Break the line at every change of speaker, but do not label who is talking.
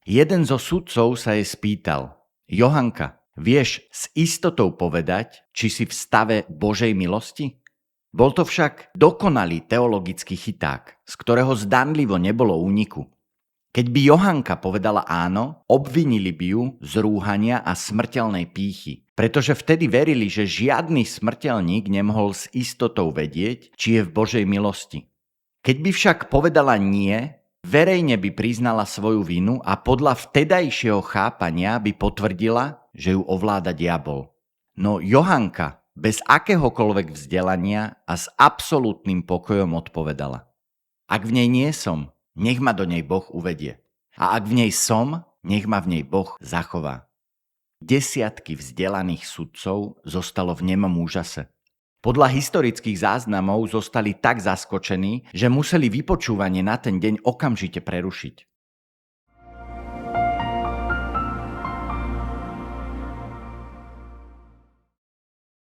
Jeden zo sudcov sa jej spýtal: Johanka, vieš s istotou povedať, či si v stave Božej milosti? Bol to však dokonalý teologický chyták, z ktorého zdanlivo nebolo úniku. Keď by Johanka povedala áno, obvinili by ju z rúhania a smrteľnej pýchy, pretože vtedy verili, že žiadny smrteľník nemohol s istotou vedieť, či je v Božej milosti. Keď by však povedala nie, verejne by priznala svoju vinu a podľa vtedajšieho chápania by potvrdila, že ju ovláda diabol. No Johanka bez akéhokoľvek vzdelania a s absolútnym pokojom odpovedala: Ak v nej nie som, nech ma do nej Boh uvedie. A ak v nej som, nech ma v nej Boh zachová. Desiatky vzdelaných sudcov zostalo v nemom úžase. Podľa historických záznamov zostali tak zaskočení, že museli vypočúvanie na ten deň okamžite prerušiť.